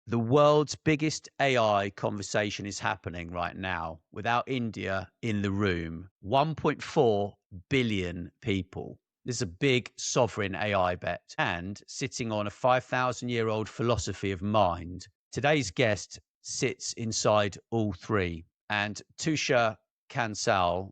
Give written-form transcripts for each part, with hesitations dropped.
The world's biggest AI conversation is happening right now without India in the room. 1.4 billion people. This is a big sovereign AI bet and sitting on a 5,000-year-old philosophy of mind. Today's guest sits inside all three. And Tushar Kansal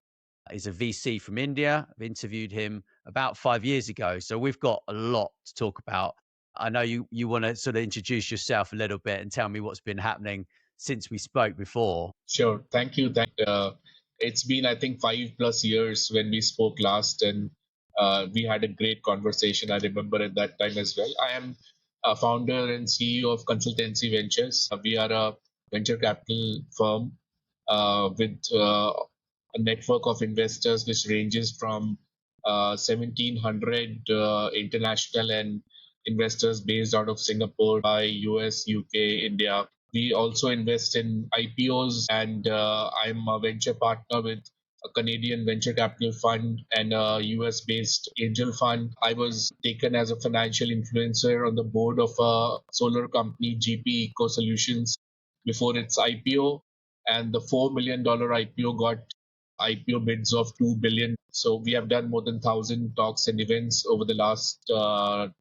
is a VC from India. I've interviewed him about 5 years ago. So we've got a lot to talk about. I know you want to sort of introduce yourself a little bit and tell me what's been happening since we spoke before. Sure. Thank you. It's been, I think, 5+ years when we spoke last, and we had a great conversation. I remember at that time as well. I am a founder and CEO of Consultancy Ventures. We are a venture capital firm with a network of investors which ranges from 1,700 international and investors based out of Singapore, by US, UK, India. We also invest in IPOs, and I'm a venture partner with a Canadian venture capital fund and a US based angel fund. I was taken as a financial influencer on the board of a solar company, GP Eco Solutions, before its IPO. And the $4 million IPO got IPO bids of 2 billion. So we have done more than 1,000 talks and events over the last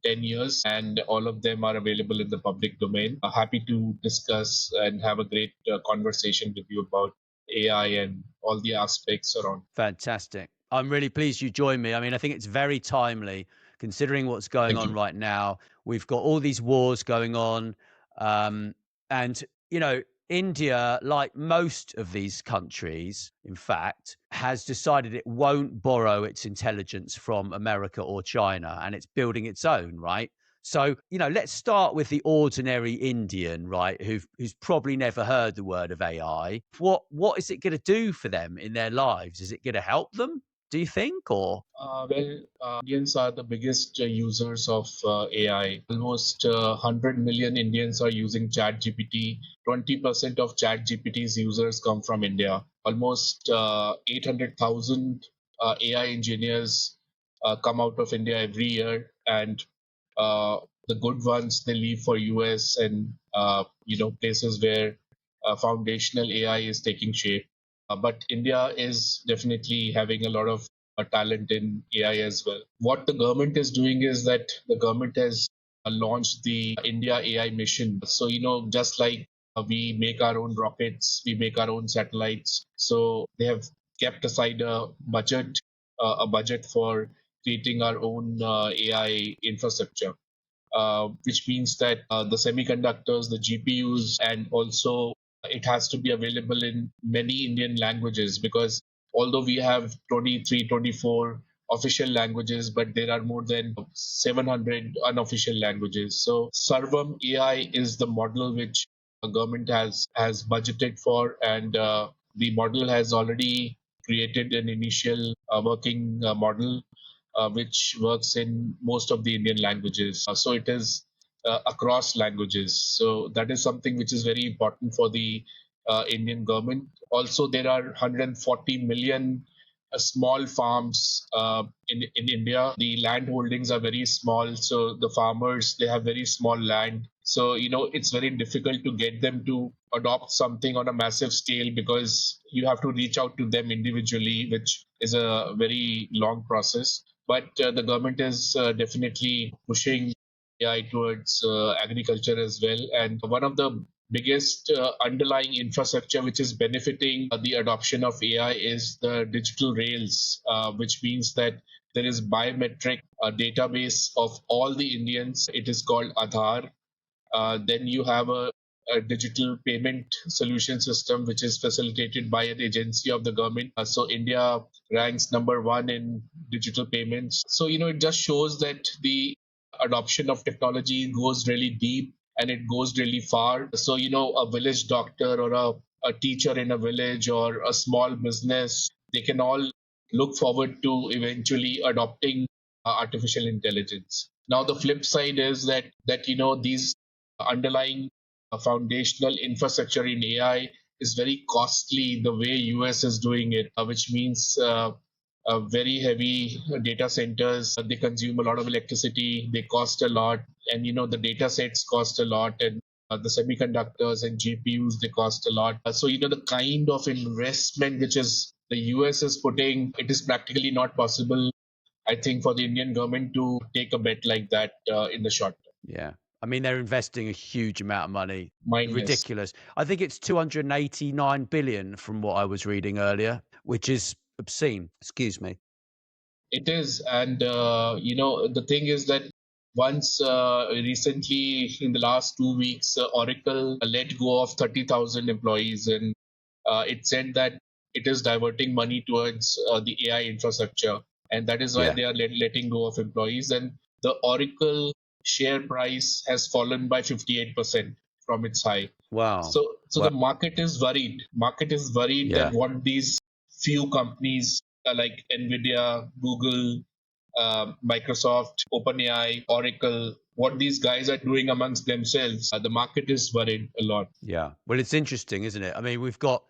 10 years, and all of them are available in the public domain. Happy to discuss and have a great conversation with you about AI and all the aspects around. Fantastic. I'm really pleased you joined me. I mean, I think it's very timely considering what's going Thank on you. right now. We've got all these wars going on. And, India, like most of these countries, in fact, has decided it won't borrow its intelligence from America or China, and it's building its own, right? So, let's start with the ordinary Indian, right, who's probably never heard the word of AI. What is it going to do for them in their lives? Is it going to help them, do you think, or? Indians are the biggest users of AI. Almost 100 million Indians are using ChatGPT. 20% of ChatGPT's users come from India. Almost 800,000 AI engineers come out of India every year, and uh, the good ones they leave for US and places where foundational AI is taking shape. But India is definitely having a lot of talent in AI as well. What the government is doing is that the government has launched the India AI mission. So, just like we make our own rockets, we make our own satellites. So they have kept aside a budget for creating our own AI infrastructure. Which means that the semiconductors, the GPUs, and also it has to be available in many Indian languages, because although we have 23, 24 official languages, but there are more than 700 unofficial languages. So Sarvam AI is the model which the government has budgeted for, and the model has already created an initial working model which works in most of the Indian languages. So it is across languages. So that is something which is very important for the Indian government. Also, there are 140 million small farms in India. The land holdings are very small, so the farmers they have very small land. So it's very difficult to get them to adopt something on a massive scale, because you have to reach out to them individually, which is a very long process. But the government is definitely pushing AI towards agriculture as well. And one of the biggest underlying infrastructure which is benefiting the adoption of AI is the digital rails, which means that there is biometric database of all the Indians. It is called Aadhaar. Then you have a digital payment solution system which is facilitated by an agency of the government. So India ranks number one in digital payments. So it just shows that the adoption of technology goes really deep and it goes really far. So a village doctor or a teacher in a village or a small business, they can all look forward to eventually adopting artificial intelligence. Now the flip side is that these underlying foundational infrastructure in AI is very costly the way US is doing it, which means very heavy data centers. They consume a lot of electricity. They cost a lot, and the data sets cost a lot, and The semiconductors and GPUs, they cost a lot. So, the kind of investment which is the US is putting, it is practically not possible, I think, for the Indian government to take a bet like that in the short term. Yeah. I mean, they're investing a huge amount of money. Mine, yes. Ridiculous. I think it's 289 billion from what I was reading earlier, which is obscene. Excuse me. It is. And, the thing is that once recently in the last 2 weeks, Oracle let go of 30,000 employees. And it said that it is diverting money towards the AI infrastructure. And that is why Yeah. they are letting go of employees. And the Oracle share price has fallen by 58% from its high. Wow. So the Well, market is worried. Market is worried that yeah. what these few companies like Nvidia, Google, Microsoft, OpenAI, Oracle, what these guys are doing amongst themselves, the market is worried a lot. Yeah. Well, it's interesting, isn't it? I mean, we've got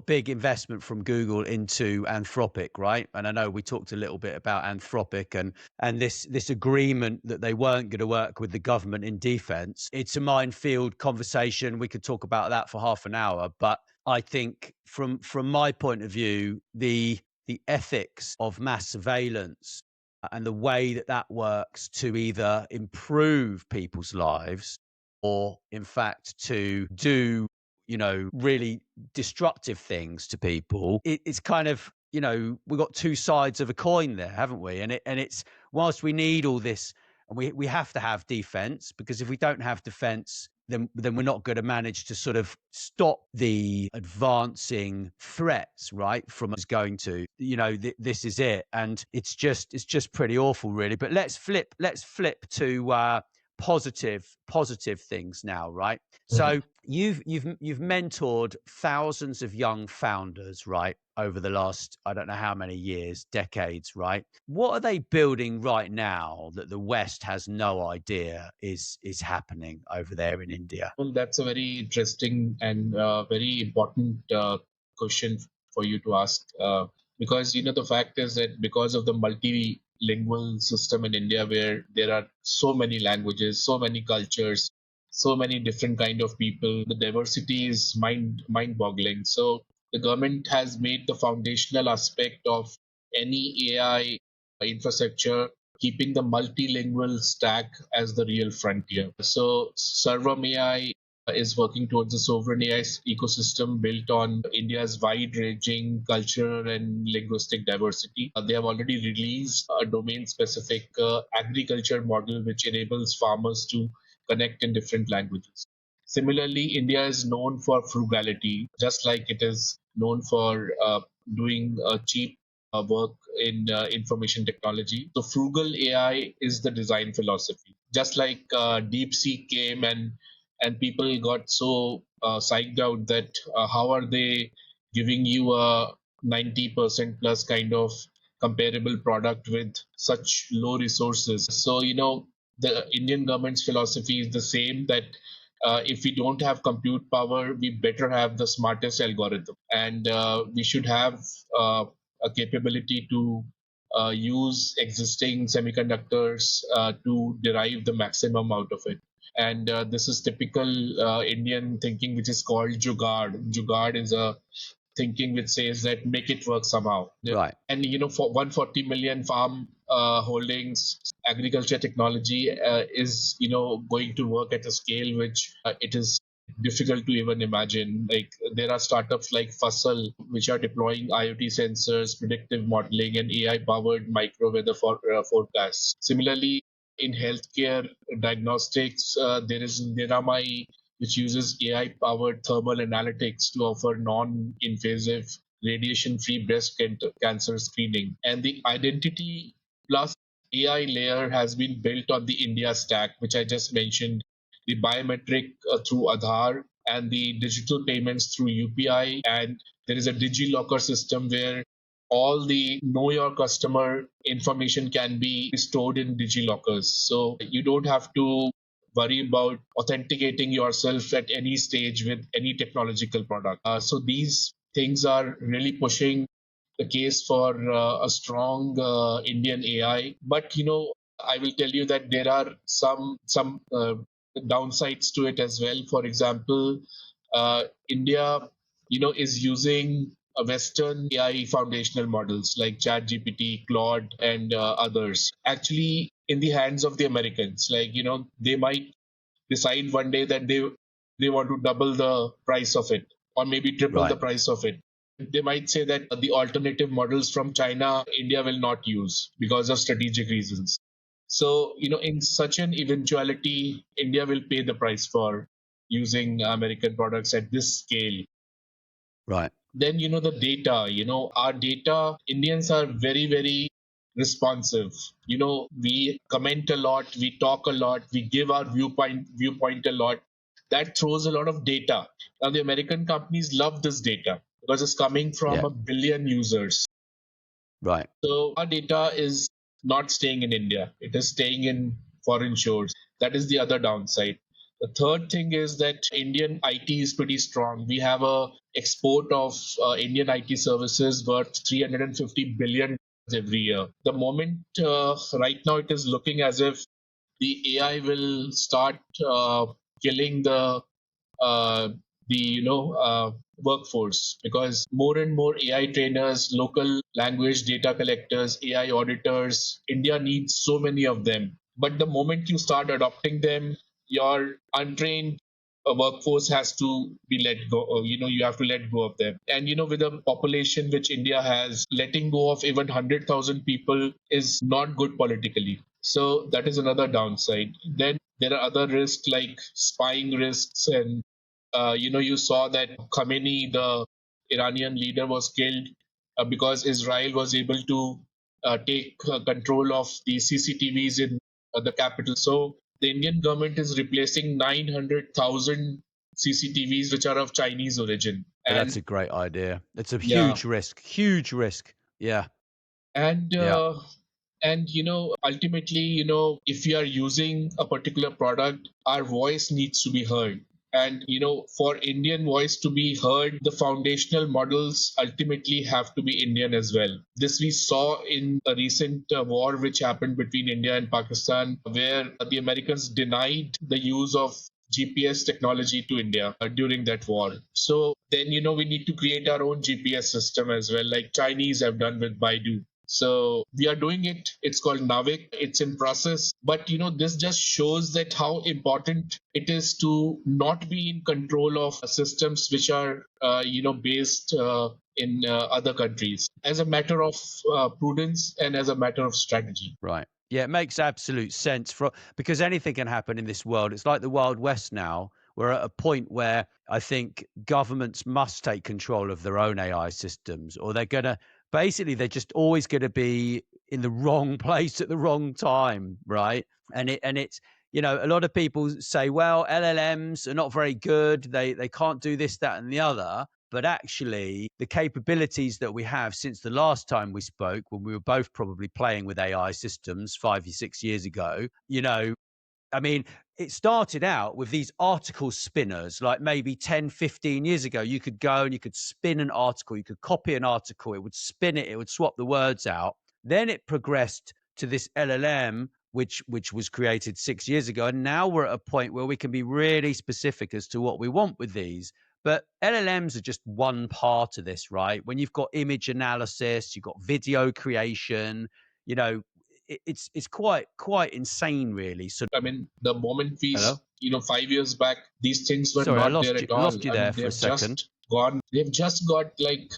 big investment from Google into Anthropic, right? And I know we talked a little bit about Anthropic and this agreement that they weren't going to work with the government in defense. It's a minefield conversation. We could talk about that for half an hour, but I think from my point of view, the ethics of mass surveillance and the way that that works to either improve people's lives or in fact to do really destructive things to people, it's kind of we've got two sides of a coin there, haven't we? And it's whilst we need all this and we have to have defense, because if we don't have defense, then we're not going to manage to sort of stop the advancing threats, right, from us going to this is it. And it's just pretty awful, really. But let's flip to positive things now, right? So you've mentored thousands of young founders, right, over the last, I don't know how many years, decades, right? What are they building right now that the West has no idea is happening over there in India? Well, that's a very interesting and very important question for you to ask. Because, the fact is that because of the multilingual system in India, where there are so many languages, so many cultures, so many different kind of people, the diversity is mind-boggling. So the government has made the foundational aspect of any AI infrastructure, keeping the multilingual stack as the real frontier. So Servam AI is working towards a sovereign AI ecosystem built on India's wide-ranging cultural and linguistic diversity. They have already released a domain-specific agriculture model which enables farmers to connect in different languages. Similarly, India is known for frugality, just like it is known for doing cheap work in information technology. So frugal AI is the design philosophy. Just like DeepSeek came and people got so psyched out that how are they giving you a 90% plus kind of comparable product with such low resources. So the Indian government's philosophy is the same, that if we don't have compute power, we better have the smartest algorithm, and we should have a capability to use existing semiconductors to derive the maximum out of it. And this is typical Indian thinking, which is called Jugaad. Jugaad is a thinking which says that make it work somehow. Right. And for 140 million farm holdings, agriculture technology is going to work at a scale which it is difficult to even imagine. Like there are startups like Fasal which are deploying IoT sensors, predictive modeling, and AI-powered micro weather forecasts. Similarly, in healthcare diagnostics, there is Niramai, which uses AI-powered thermal analytics to offer non-invasive radiation-free breast cancer screening. And the identity plus AI layer has been built on the India stack, which I just mentioned, the biometric through Aadhaar and the digital payments through UPI. And there is a DigiLocker system where all the know your customer information can be stored in DigiLockers. So you don't have to worry about authenticating yourself at any stage with any technological product. So these things are really pushing the case for a strong Indian AI. But I will tell you that there are some downsides to it as well. For example, India, is using Western AI foundational models like ChatGPT, Claude, and others. Actually, in the hands of the Americans, like they might decide one day that they want to double the price of it, or maybe triple the Right. price of it. They might say that the alternative models from China, India will not use because of strategic reasons. So, in such an eventuality, India will pay the price for using American products at this scale. Right. Then, the data, our data, Indians are very, very responsive. We comment a lot, we talk a lot, we give our viewpoint a lot. That throws a lot of data. Now, the American companies love this data because it's coming from Yeah. a billion users. Right. So our data is not staying in India. It is staying in foreign shores. That is the other downside. The third thing is that Indian IT is pretty strong. We have a export of Indian IT services worth 350 billion every year. The moment right now it is looking as if the AI will start killing uh, the workforce, because more and more AI trainers, local language data collectors, AI auditors, India needs so many of them. But the moment you start adopting them, your untrained workforce has to be let go. You have to let go of them. And with the population which India has, letting go of even 100,000 people is not good politically. So that is another downside. Then there are other risks like spying risks, and you saw that Khamenei, the Iranian leader, was killed because Israel was able to take control of the CCTVs in the capital. So the Indian government is replacing 900,000 CCTVs which are of Chinese origin. That's And a great idea. It's a yeah, huge risk. Huge risk. Yeah. and Yeah. ultimately, if we are using a particular product, our voice needs to be heard. And for Indian voice to be heard, the foundational models ultimately have to be Indian as well. This we saw in a recent war which happened between India and Pakistan, where the Americans denied the use of GPS technology to India during that war. So then, we need to create our own GPS system as well, like Chinese have done with Baidu. So we are doing it. It's called Navik. It's in process. But this just shows that how important it is to not be in control of systems which are based in other countries, as a matter of prudence and as a matter of strategy. Right. Yeah, it makes absolute sense because anything can happen in this world. It's like the Wild West now. We're at a point where I think governments must take control of their own AI systems, or they're just always going to be in the wrong place at the wrong time, right? And it's a lot of people say, well, LLMs are not very good. They can't do this, that, and the other. But actually, the capabilities that we have since the last time we spoke, when we were both probably playing with AI systems 5 or 6 years ago, I mean, it started out with these article spinners, like maybe 10, 15 years ago. You could go and you could spin an article, you could copy an article, it would spin it, it would swap the words out. Then it progressed to this LLM, which was created 6 years ago. And now we're at a point where we can be really specific as to what we want with these. But LLMs are just one part of this, right? When you've got image analysis, you've got video creation, you know, it's quite insane, really. So, I mean, the moment hello, 5 years back, these things were sorry, I not there lost you, at all. lost you I there mean, for a second. they've just got like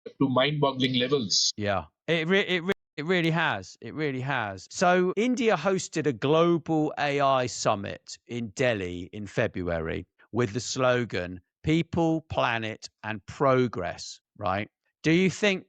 to mind-boggling levels. Yeah, it really has. It really has. So India hosted a global AI summit in Delhi in February with the slogan "People, Planet, and Progress." Right? Do you think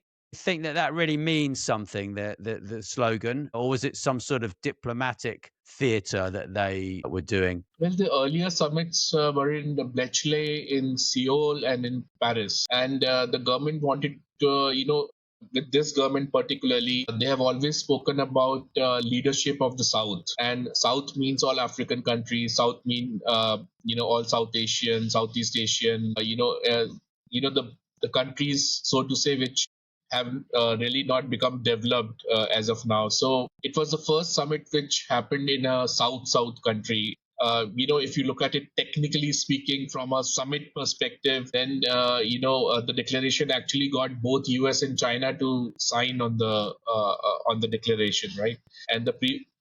that really means something? The slogan, or was it some sort of diplomatic theater that they were doing? Well, the earlier summits were in the Bletchley, in Seoul, and in Paris. And the government wanted to, with this government particularly, they have always spoken about leadership of the South. And South means all African countries. South mean, all South Asian, Southeast Asian, the countries, so to say, which have really not become developed as of now. So it was the first summit which happened in a South country. If you look at it technically speaking from a summit perspective, then the declaration actually got both US and China to sign on the declaration, right? And the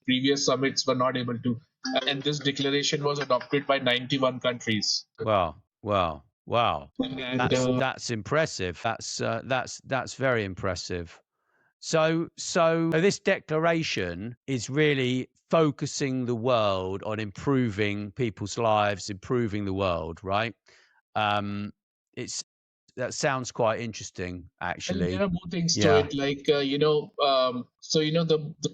previous summits were not able to. And this declaration was adopted by 91 countries. Wow. Wow. Wow. And That's impressive. That's very impressive. So this declaration is really focusing the world on improving people's lives, improving the world, right? Um, it's that sounds quite interesting, Well, there actually. are more things to Yeah. it, like the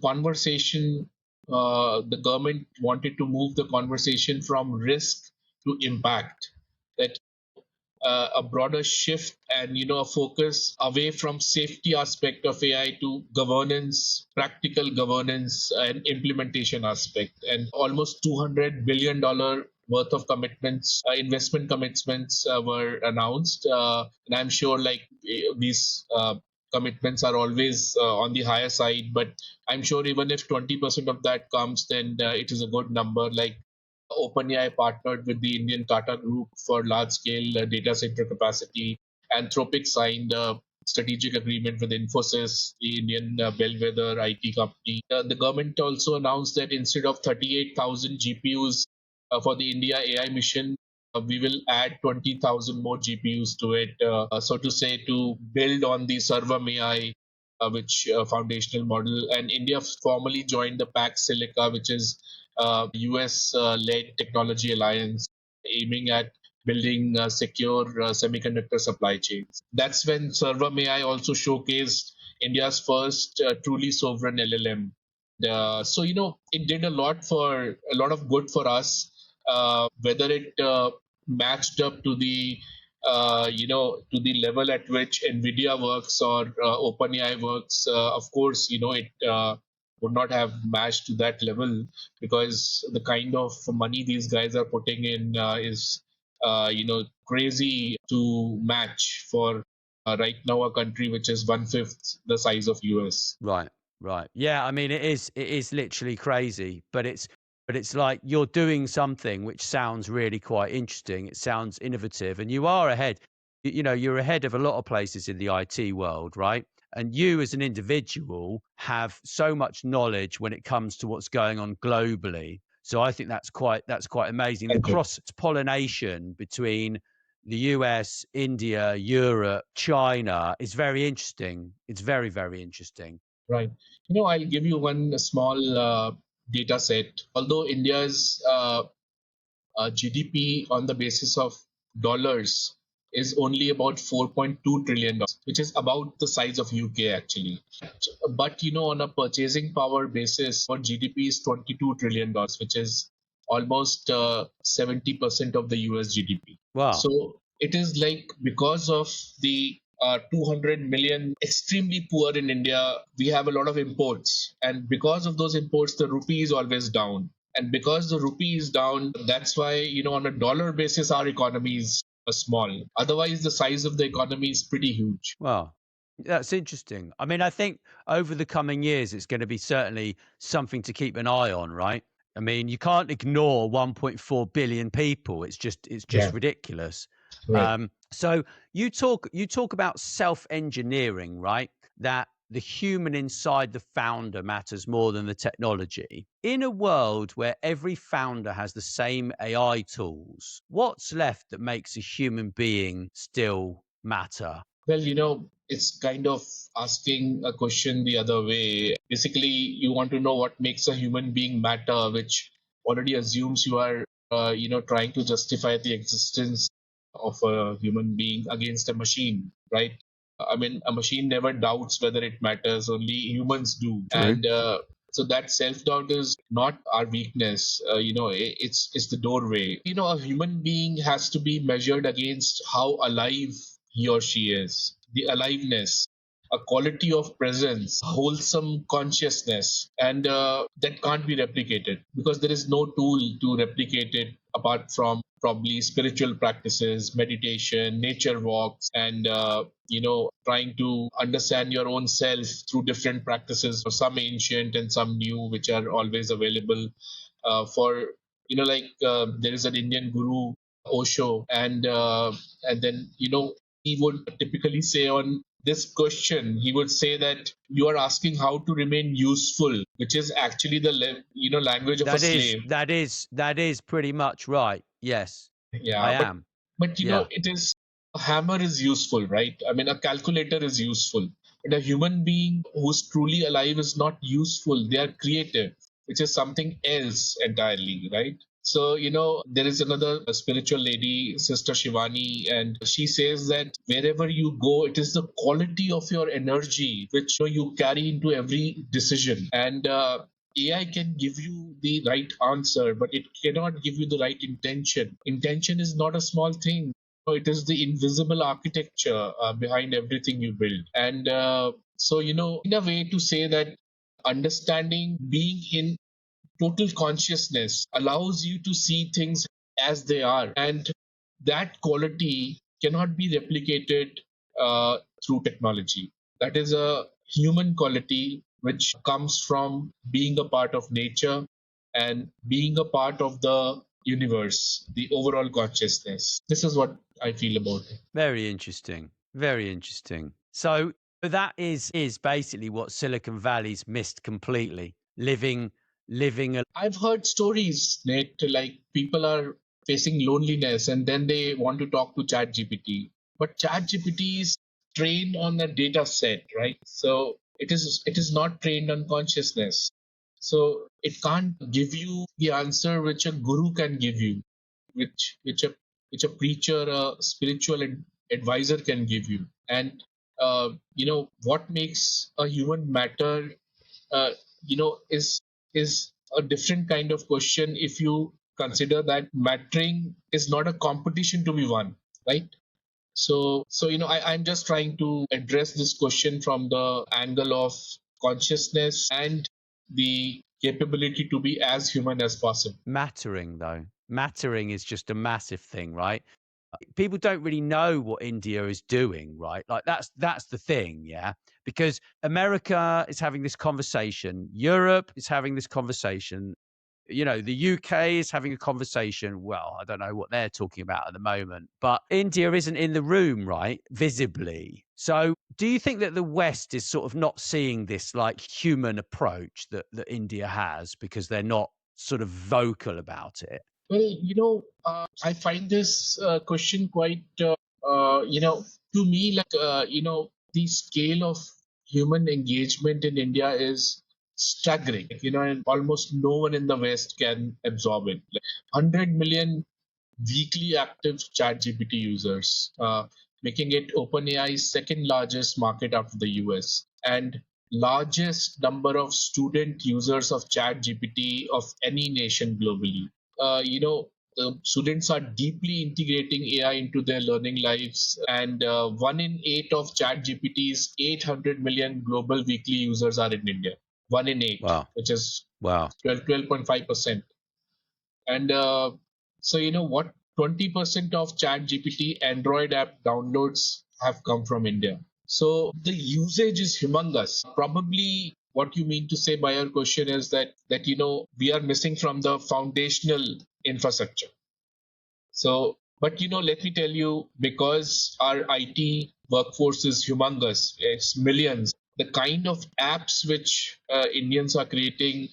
conversation. The government wanted to move the conversation from risk to impact. That a broader shift and a focus away from safety aspect of AI to governance, practical governance and implementation aspect. And almost $200 billion worth of commitments, investment commitments were announced. And I'm sure these commitments are always on the higher side, but I'm sure even if 20% of that comes, then it is a good number. Like OpenAI partnered with the Indian Tata Group for large-scale data center capacity. Anthropic signed a strategic agreement with Infosys, the Indian bellwether IT company. The government also announced that instead of 38,000 GPUs for the India AI mission, we will add 20,000 more GPUs to it, so to say, to build on the server AI, which foundational model. And India formally joined the Pax Silica, which is US-led technology alliance aiming at building secure semiconductor supply chains. That's when Server AI also showcased India's first truly sovereign LLM. It did a lot of good for us. Whether it matched up to the level at which Nvidia works or OpenAI works, of course, it would not have matched to that level, because the kind of money these guys are putting in is crazy to match for right now a country which is one-fifth the size of US. Right, right. Yeah, I mean it is literally crazy, but it's like you're doing something which sounds really quite interesting. It sounds innovative and you are ahead. You're ahead of a lot of places in the IT world, right? And you as an individual have so much knowledge when it comes to what's going on globally. So I think that's quite amazing. The Thank you. cross pollination between the US, India, Europe, China is very interesting. It's very, very interesting. Right. I'll give you one small data set. Although India's GDP on the basis of dollars is only about $4.2 trillion, which is about the size of UK actually. But on a purchasing power basis, our GDP is $22 trillion, which is almost 70% of the US GDP. Wow. So it is like, because of the 200 million extremely poor in India, we have a lot of imports. And because of those imports, the rupee is always down. And because the rupee is down, that's why, on a dollar basis, our economy is small. Otherwise, the size of the economy is pretty huge. Wow. That's interesting. I mean, I think over the coming years, it's going to be certainly something to keep an eye on, right? I mean, you can't ignore 1.4 billion people. It's just Yeah, ridiculous. right. So you talk about self-engineering, right? That the human inside the founder matters more than the technology. In a world where every founder has the same AI tools, what's left that makes a human being still matter? Well, it's kind of asking a question the other way. Basically, you want to know what makes a human being matter, which already assumes you are, trying to justify the existence of a human being against a machine, right? I mean, a machine never doubts whether it matters, only humans do. True. And so that self-doubt is not our weakness. It's the doorway. A human being has to be measured against how alive he or she is, the aliveness, a quality of presence, wholesome consciousness, and that can't be replicated, because there is no tool to replicate it apart from probably spiritual practices, meditation, nature walks, and trying to understand your own self through different practices, some ancient and some new, which are always available for Like there is an Indian guru, Osho, and then he would typically say on this question, he would say that you are asking how to remain useful, which is actually the language of a slave. That is pretty much right. Yes, I Yeah, am. but Yeah. it is, a hammer is useful, right? I mean, a calculator is useful, but a human being who's truly alive is not useful. They are creative, which is something else entirely, right? So there is another spiritual lady, Sister Shivani, and she says that wherever you go, it is the quality of your energy which you carry into every decision. And AI can give you the right answer, but it cannot give you the right intention. Intention is not a small thing. It is the invisible architecture behind everything you build. And so, in a way to say that understanding, being in total consciousness allows you to see things as they are. And that quality cannot be replicated through technology. That is a human quality which comes from being a part of nature and being a part of the universe, the overall consciousness. This is what I feel about it. Very interesting. Very interesting. So that is basically what Silicon Valley's missed completely. Living a I've heard stories, Nate, like people are facing loneliness and then they want to talk to ChatGPT. But ChatGPT is trained on a data set, right? So it is not trained on consciousness. So it can't give you the answer which a guru can give you, which a preacher, a spiritual advisor can give you. And what makes a human matter uh, is a different kind of question if you consider that mattering is not a competition to be won, right? So I'm just trying to address this question from the angle of consciousness and the capability to be as human as possible. mattering though. Mattering is just a massive thing, right? People don't really know what India is doing, right? Like that's the thing, yeah. Because America is having this conversation, Europe is having this conversation, the UK is having a conversation. Well, I don't know what they're talking about at the moment, but India isn't in the room, right? Visibly. So, do you think that the West is sort of not seeing this like human approach that India has because they're not sort of vocal about it? Well, I find this question quite, to me, like, the scale of human engagement in India is staggering, and almost no one in the West can absorb it. Like 100 million weekly active ChatGPT users, making it OpenAI's second largest market after the US, and largest number of student users of ChatGPT of any nation globally. The students are deeply integrating AI into their learning lives, and 1 in 8 of ChatGPT's 800 million global weekly users are in India. 1 in 8, Wow. which is Wow. 12.5%. And so, what? 20% of ChatGPT Android app downloads have come from India. So the usage is humongous. Probably what you mean to say by your question is that we are missing from the foundational infrastructure. So, but let me tell you, because our IT workforce is humongous, it's millions. The kind of apps which Indians are creating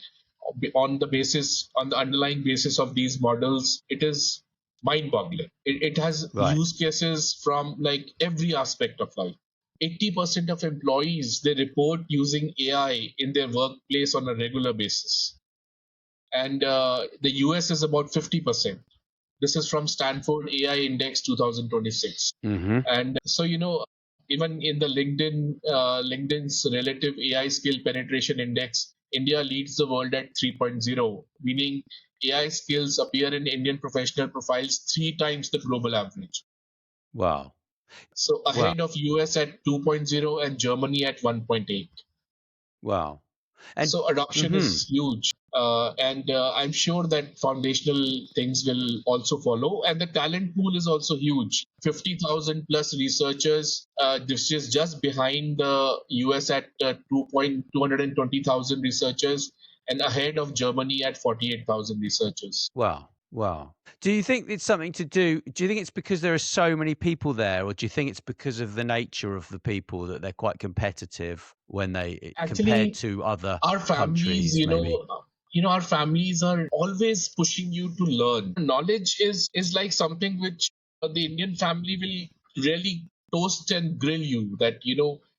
on the underlying basis of these models, it is mind-boggling. It has Right. use cases from like every aspect of life. 80% of employees they report using AI in their workplace on a regular basis, and the US is about 50%. This is from Stanford AI Index 2026. Mhm. And so, even in the LinkedIn's relative AI skill penetration index, India leads the world at 3.0, meaning AI skills appear in Indian professional profiles 3 times the global average. Wow. So Wow. ahead of US at 2.0 and Germany at 1.8. Wow. And So adoption mhm. is huge, and I'm sure that foundational things will also follow. And the talent pool is also huge. 50,000 plus researchers. This is just behind the US at 2,220,000 researchers, and ahead of Germany at 48,000 researchers. Wow. Wow. Do you think it's something to do you think it's because there are so many people there, or do you think it's because of the nature of the people that they're quite competitive when compared Actually, to other our families, countries maybe? our families are always pushing you to learn. Knowledge is like something which the Indian family will really toast and grill you, that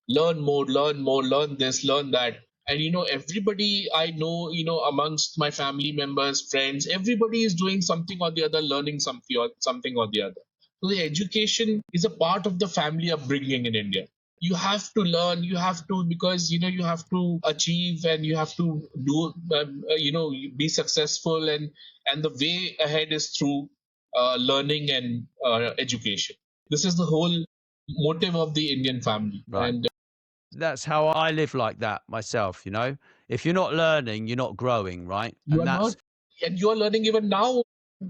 learn more, learn more, learn this, learn that. And everybody I know, amongst my family members, friends, everybody is doing something or the other, learning something or the other. So the education is a part of the family upbringing in India. You have to learn, you have to, because you have to achieve, and you have to do, be successful, and the way ahead is through learning and education. This is the whole motive of the Indian family. Right. And That's how I live like that myself. If you're not learning, you're not growing, right? you And are not, that's and you are learning even now.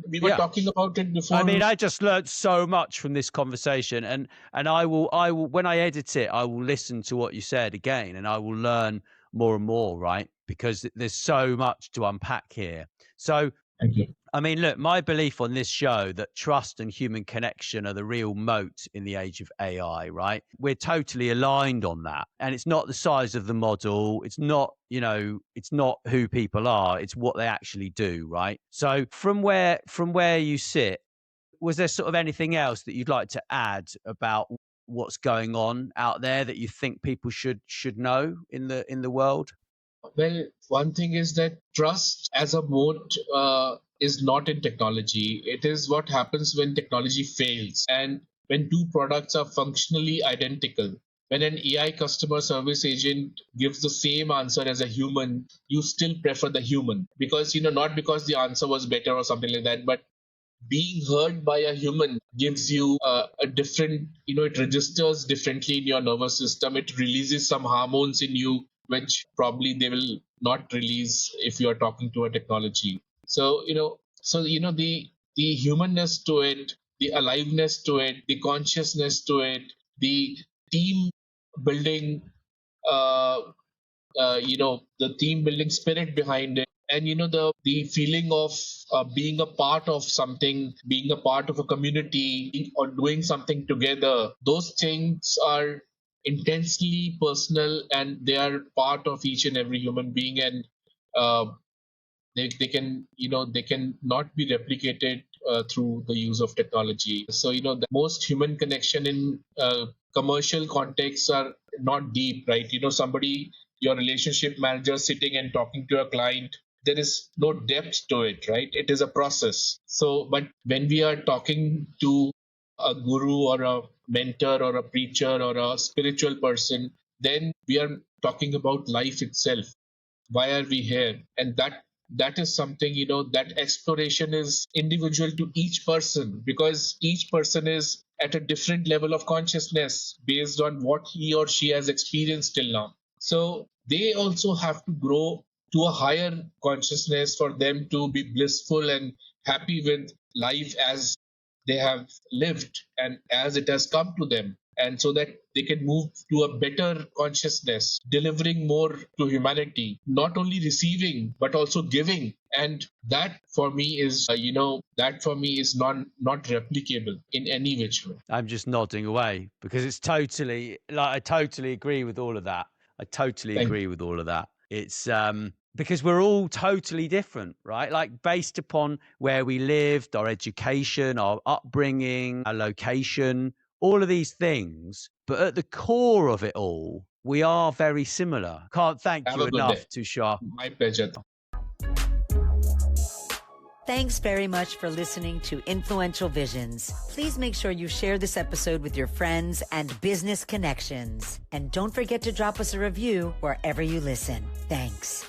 We were yeah. talking about it I mean, before. I just learned so much from this conversation, and I will when I edit it, I will listen to what you said again, and I will learn more and more, right? Because there's so much to unpack here. So, Thank you. I mean, look, my belief on this show that trust and human connection are the real moat in the age of AI, right? We're totally aligned on that. And it's not the size of the model. It's not who people are. It's what they actually do, right? So from where you sit, was there sort of anything else that you'd like to add about what's going on out there that you think people should know in the world? Well, one thing is that trust as a moat is not in technology. It is what happens when technology fails and when two products are functionally identical. When an AI customer service agent gives the same answer as a human, you still prefer the human, because, not because the answer was better or something like that, but being heard by a human gives you a different, it registers differently in your nervous system. It releases some hormones in you which probably they will not release if you are talking to a technology. So the humanness to it, the aliveness to it, the consciousness to it, the team building, uh, the team building spirit behind it, and the feeling of being a part of something, being a part of a community, or doing something together. Those things are intensely personal, and they are part of each and every human being. And uh, they can they can not be replicated through the use of technology. So the most human connection in commercial contexts are not deep, right? Somebody, your relationship manager sitting and talking to a client, there is no depth to it, right? It is a process. So but when we are talking to a guru or a mentor or a preacher or a spiritual person, then we are talking about life itself. Why are we here? And that is something, that exploration is individual to each person, because each person is at a different level of consciousness based on what he or she has experienced till now. So they also have to grow to a higher consciousness for them to be blissful and happy with life as they have lived and as it has come to them, and so that they can move to a better consciousness, delivering more to humanity, not only receiving but also giving. And that for me is not replicable in any which way. I'm just nodding away because it's totally like I totally agree with all of that. I totally Thank agree with all of that. It's because we're all totally different, right? Like based upon where we lived, our education, our upbringing, our location, all of these things. But at the core of it all, we are very similar. Can't thank Have you a good day. enough, Tushar. My pleasure. Thanks very much for listening to Influential Visions. Please make sure you share this episode with your friends and business connections. And don't forget to drop us a review wherever you listen. Thanks.